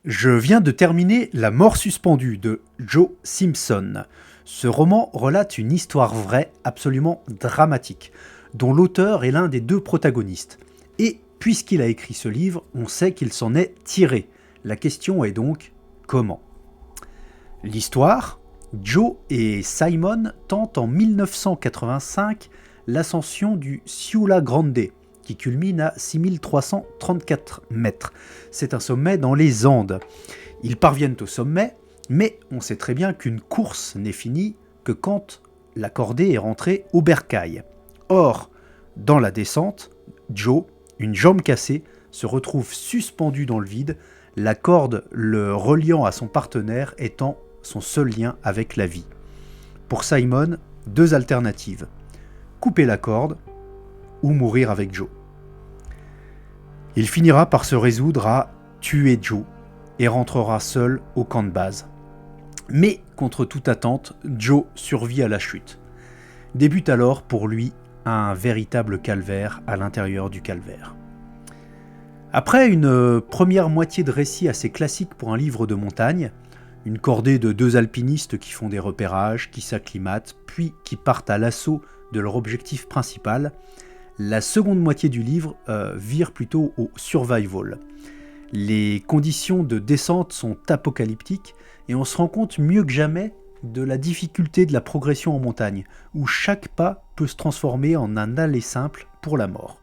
Je viens de terminer La mort suspendue de Joe Simpson. Ce roman relate une histoire vraie absolument dramatique, dont l'auteur est l'un des deux protagonistes. Et puisqu'il a écrit ce livre, on sait qu'il s'en est tiré. La question est donc comment ? L'histoire, Joe et Simon tentent en 1985 l'ascension du Ciula Grande, qui culmine à 6334 mètres. C'est un sommet dans les Andes. Ils parviennent au sommet, mais on sait très bien qu'une course n'est finie que quand la cordée est rentrée au bercail. Or, dans la descente, Joe, une jambe cassée, se retrouve suspendu dans le vide, la corde le reliant à son partenaire étant son seul lien avec la vie. Pour Simon, deux alternatives. Couper la corde ou mourir avec Joe. Il finira par se résoudre à tuer Joe et rentrera seul au camp de base. Mais, contre toute attente, Joe survit à la chute. Débute alors pour lui un véritable calvaire à l'intérieur du calvaire. Après une première moitié de récit assez classique pour un livre de montagne, une cordée de deux alpinistes qui font des repérages, qui s'acclimatent, puis qui partent à l'assaut de leur objectif principal, la seconde moitié du livre vire plutôt au survival. Les conditions de descente sont apocalyptiques et on se rend compte mieux que jamais de la difficulté de la progression en montagne, où chaque pas peut se transformer en un aller simple pour la mort.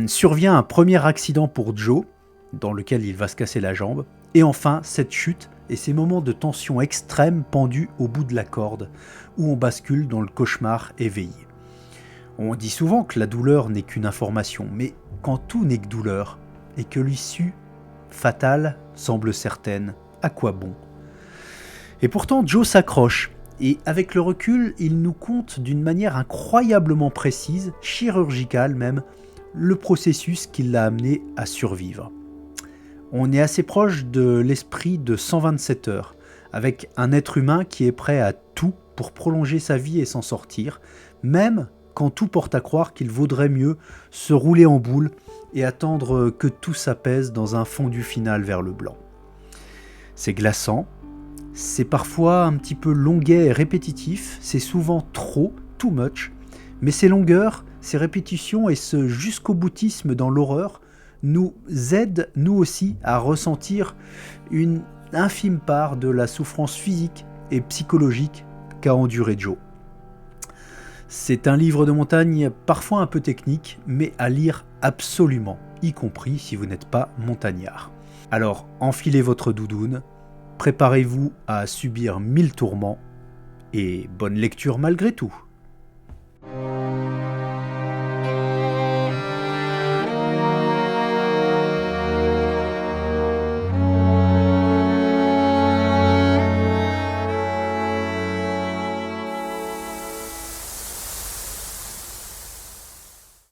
Survient un premier accident pour Joe, dans lequel il va se casser la jambe, et enfin cette chute et ces moments de tension extrême pendus au bout de la corde, où on bascule dans le cauchemar éveillé. On dit souvent que la douleur n'est qu'une information, mais quand tout n'est que douleur, et que l'issue fatale semble certaine, à quoi bon ? Et pourtant Joe s'accroche, et avec le recul, il nous conte d'une manière incroyablement précise, chirurgicale même, le processus qui l'a amené à survivre. On est assez proche de l'esprit de 127 heures, avec un être humain qui est prêt à tout pour prolonger sa vie et s'en sortir, même quand tout porte à croire qu'il vaudrait mieux se rouler en boule et attendre que tout s'apaise dans un fondu final vers le blanc. C'est glaçant, c'est parfois un petit peu longuet et répétitif, c'est souvent trop, too much, mais ces longueurs, ces répétitions et ce jusqu'au boutisme dans l'horreur nous aident nous aussi à ressentir une infime part de la souffrance physique et psychologique qu'a enduré Joe. C'est un livre de montagne parfois un peu technique, mais à lire absolument, y compris si vous n'êtes pas montagnard. Alors enfilez votre doudoune, préparez-vous à subir 1000 tourments, et bonne lecture malgré tout.